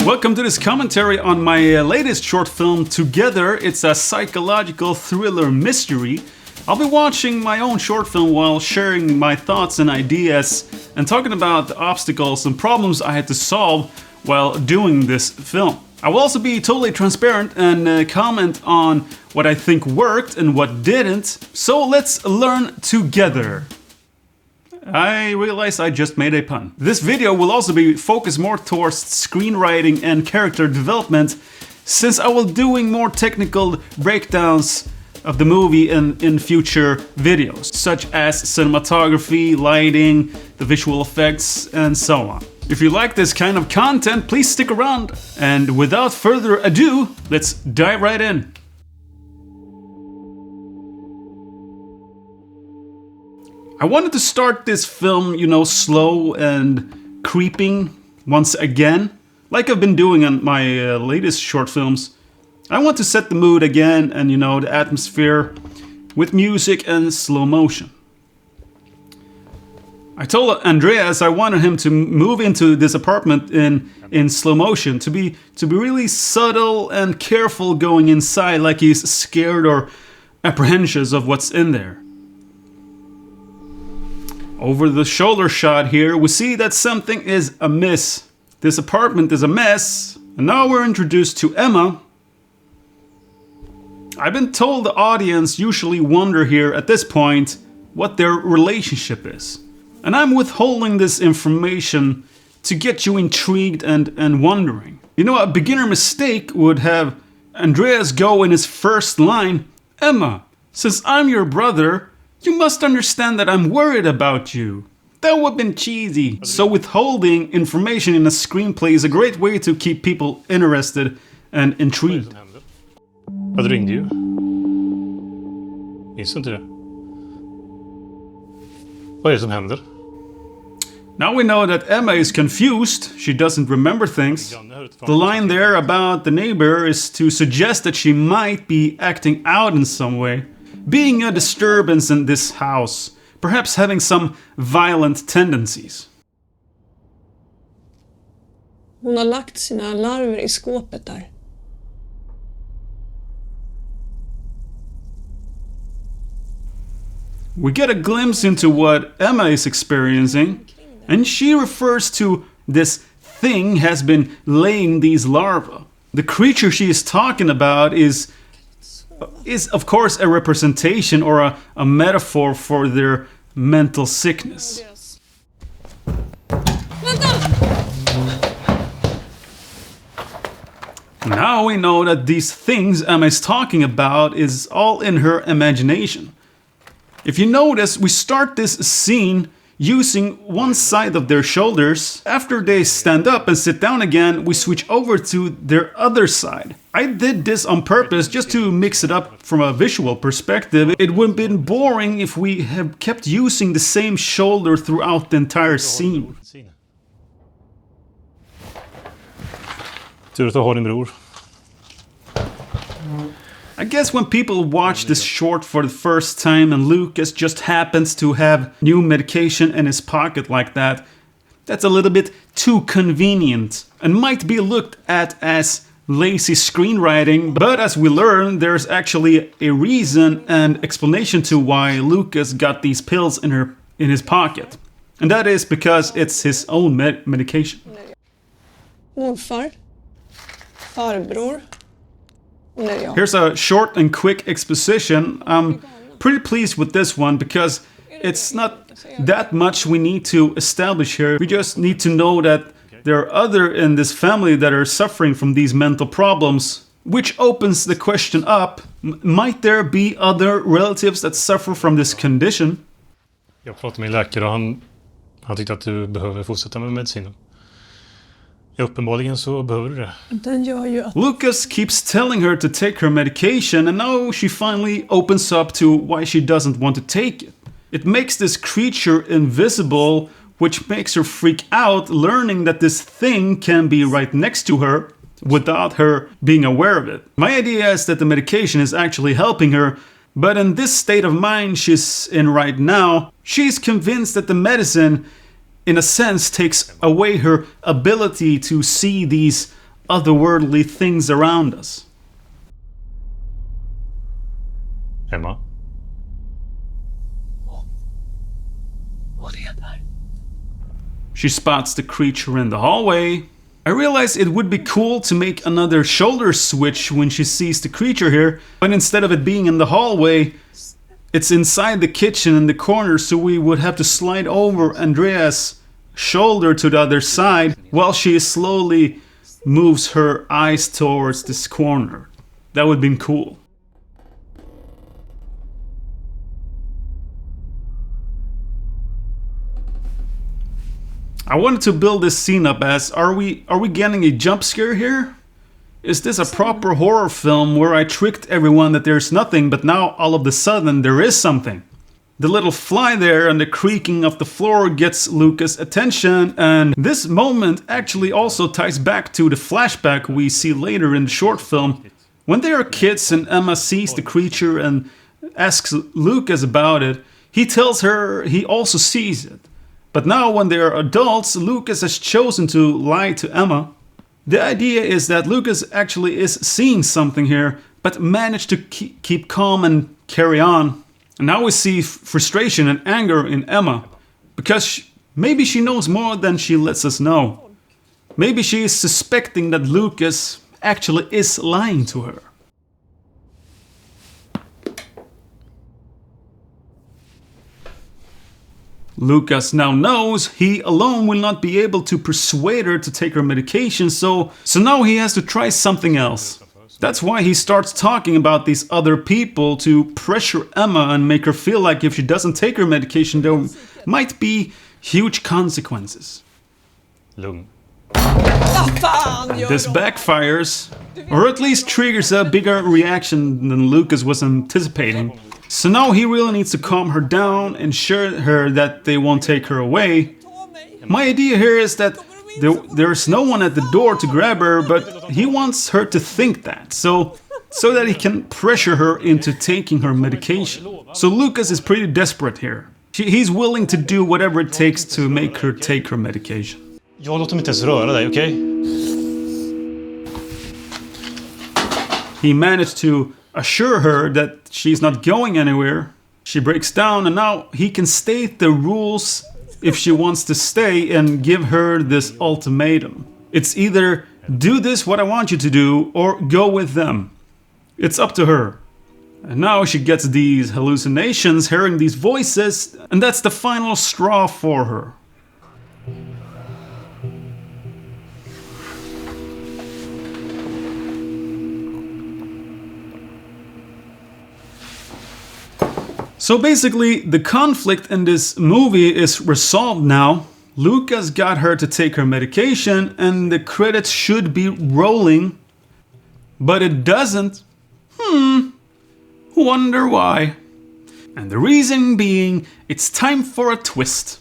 Welcome to this commentary on my latest short film, Together. It's a psychological thriller mystery. I'll be watching my own short film while sharing my thoughts and ideas and talking about the obstacles and problems I had to solve while doing this film. I will also be totally transparent and comment on what I think worked and what didn't. So let's learn together. I realize I just made a pun. This video will also be focused more towards screenwriting and character development, since I will be doing more technical breakdowns of the movie in future videos, such as cinematography, lighting, the visual effects, and so on. If you like this kind of content, please stick around. And without further ado, let's dive right in. I wanted to start this film, slow and creeping once again, like I've been doing on my latest short films. I want to set the mood again and, the atmosphere with music and slow motion. I told Andreas I wanted him to move into this apartment in slow motion, to be really subtle and careful going inside, like he's scared or apprehensive of what's in there. Over the shoulder shot here, we see that something is amiss. This apartment is a mess, and now we're introduced to Emma. I've been told the audience usually wonder here at this point what their relationship is. And I'm withholding this information to get you intrigued and wondering. A beginner mistake would have Andreas go in his first line, "Emma, since I'm your brother, you must understand that I'm worried about you." That would have been cheesy. So withholding information in a screenplay is a great way to keep people interested and intrigued. Ja, du ringde ju. Minns du inte det? Vad är det som händer? Now we know that Emma is confused. She doesn't remember things. The line there about the neighbor is to suggest that she might be acting out in some way, being a disturbance in this house, perhaps having some violent tendencies. Hon har lagt sina larver i skåpet där. We get a glimpse into what Emma is experiencing, and she refers to this thing has been laying these larvae. The creature she is talking about is of course a representation or a metaphor for their mental sickness. Now we know that these things Emma is talking about is all in her imagination. If you notice, we start this scene using one side of their shoulders. After they stand up and sit down again, we switch over to their other side. I did this on purpose just to mix it up from a visual perspective. It would have been boring if we had kept using the same shoulder throughout the entire scene. Tur att du har din bror. I guess when people watch this short for the first time and Lucas just happens to have new medication in his pocket like that, that's a little bit too convenient and might be looked at as lazy screenwriting, but as we learn, there's actually a reason and explanation to why Lucas got these pills in his pocket. And that is because it's his own medication. Morfar. Farbror. Here's a short and quick exposition. I'm pretty pleased with this one because it's not that much we need to establish here. We just need to know that there are others in this family that are suffering from these mental problems, which opens the question up, might there be other relatives that suffer from this condition? Jag pratade med en läkare och han tyckte att du behöver fortsätta med medicinen. Ja, uppenbarligen så behöver du det. Den gör ju att... Lucas keeps telling her to take her medication, and now she finally opens up to why she doesn't want to take it. It makes this creature invisible, which makes her freak out, learning that this thing can be right next to her without her being aware of it. My idea is that the medication is actually helping her, but in this state of mind she's in right now, she's convinced that the medicine, in a sense, takes away her ability to see these otherworldly things around us. Emma? She spots the creature in the hallway. I realize it would be cool to make another shoulder switch when she sees the creature here, but instead of it being in the hallway, it's inside the kitchen in the corner, so we would have to slide over Andrea's shoulder to the other side while she slowly moves her eyes towards this corner. That would have been cool. I wanted to build this scene up as, are we getting a jump scare here? Is this a proper horror film where I tricked everyone that there's nothing, but now all of a sudden there is something? The little fly there and the creaking of the floor gets Lucas' attention, and this moment actually also ties back to the flashback we see later in the short film. When they are kids and Emma sees the creature and asks Lucas about it, he tells her he also sees it. But now when they are adults, Lucas has chosen to lie to Emma. The idea is that Lucas actually is seeing something here, but managed to keep calm and carry on. And now we see frustration and anger in Emma, because maybe she knows more than she lets us know. Maybe she is suspecting that Lucas actually is lying to her. Lucas now knows he alone will not be able to persuade her to take her medication, so now he has to try something else. That's why he starts talking about these other people to pressure Emma and make her feel like if she doesn't take her medication there might be huge consequences. Lugn. This backfires, or at least triggers a bigger reaction than Lucas was anticipating. So now he really needs to calm her down and assure her that they won't take her away. My idea here is that there's no one at the door to grab her, but he wants her to think that, so that he can pressure her into taking her medication. So Lucas is pretty desperate here. He's willing to do whatever it takes to make her take her medication. Jag låter mig inte ens röra dig, okej? He managed to assure her that she's not going anywhere. She breaks down, and now he can state the rules if she wants to stay and give her this ultimatum. It's either do this what I want you to do or go with them. It's up to her. And now she gets these hallucinations, hearing these voices, and that's the final straw for her. So basically, the conflict in this movie is resolved now. Lucas got her to take her medication and the credits should be rolling. But it doesn't. Wonder why. And the reason being, it's time for a twist.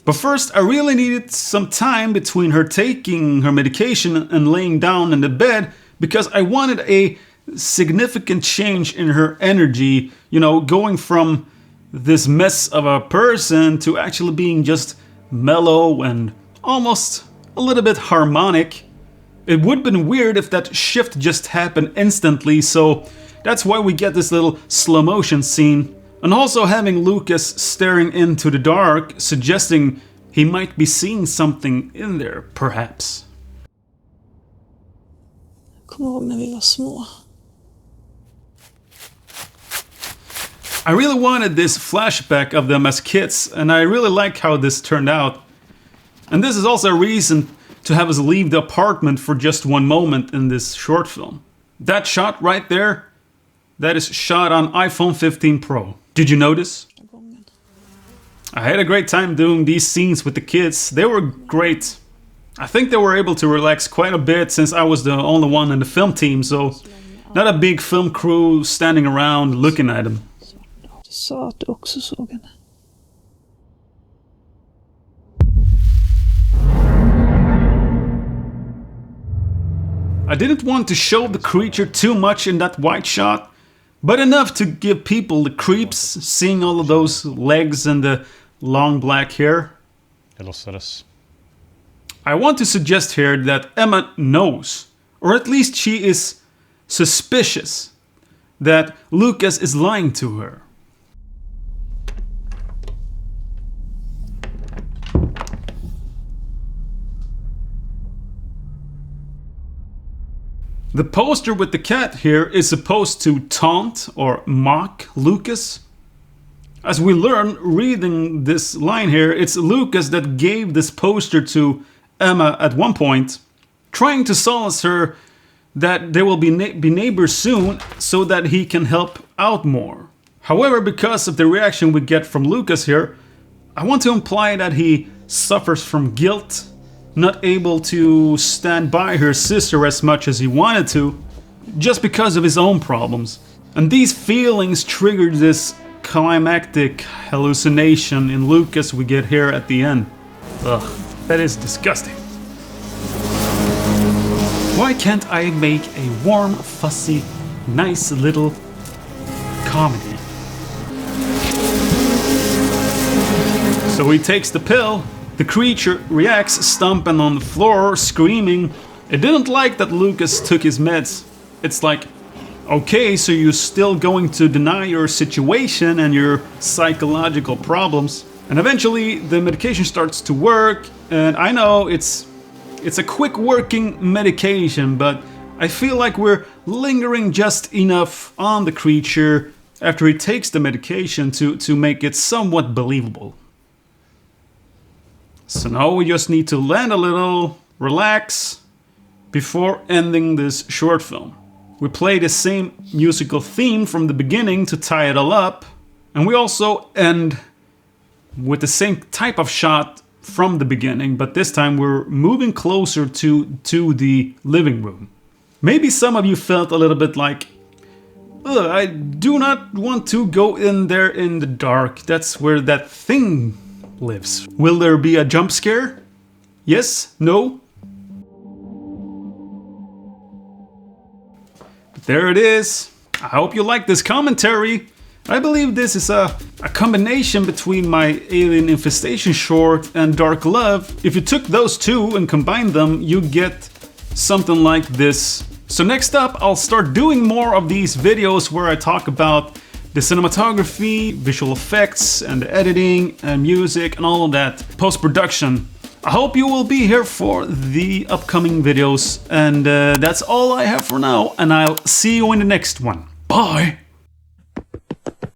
But first, I really needed some time between her taking her medication and laying down in the bed because I wanted a significant change in her energy, you know, going from this mess of a person to actually being just mellow and almost a little bit harmonic. It would have been weird if that shift just happened instantly, so that's why we get this little slow motion scene. And also having Lucas staring into the dark, suggesting he might be seeing something in there, perhaps. Kommer ihåg när vi var små. I really wanted this flashback of them as kids, and I really like how this turned out. And this is also a reason to have us leave the apartment for just one moment in this short film. That shot right there, that is shot on iPhone 15 Pro. Did you notice? I had a great time doing these scenes with the kids. They were great. I think they were able to relax quite a bit since I was the only one in the film team, so not a big film crew standing around looking at them. Du sa att du också såg henne. I didn't want to show the creature too much in that white shot, but enough to give people the creeps seeing all of those legs and the long black hair. Jag låtsades. I want to suggest here that Emma knows, or at least she is suspicious, that Lucas is lying to her. The poster with the cat here is supposed to taunt or mock Lucas. As we learn reading this line here, it's Lucas that gave this poster to Emma at one point, trying to solace her that they will be neighbors soon so that he can help out more. However, because of the reaction we get from Lucas here, I want to imply that he suffers from guilt, not able to stand by her sister as much as he wanted to, just because of his own problems. And these feelings triggered this climactic hallucination in Lucas we get here at the end. Ugh, that is disgusting. Why can't I make a warm, fuzzy, nice little comedy? So he takes the pill. The creature reacts, stomping on the floor, screaming. It didn't like that Lucas took his meds. It's like, okay, so you're still going to deny your situation and your psychological problems. And eventually the medication starts to work, and I know it's a quick working medication, but I feel like we're lingering just enough on the creature after he takes the medication to make it somewhat believable. So now we just need to land a little, relax, before ending this short film. We play the same musical theme from the beginning to tie it all up, and we also end with the same type of shot from the beginning, but this time we're moving closer to the living room. Maybe some of you felt a little bit like, ugh, I do not want to go in there in the dark. That's where that thing lives. Will there be a jump scare? Yes? No? But there it is. I hope you like this commentary. I believe this is a combination between my Alien Infestation short and Dark Love. If you took those two and combined them, you get something like this. So next up, I'll start doing more of these videos where I talk about the cinematography, visual effects, and the editing, and music, and all of that post-production. I hope you will be here for the upcoming videos, and that's all I have for now, and I'll see you in the next one. Bye!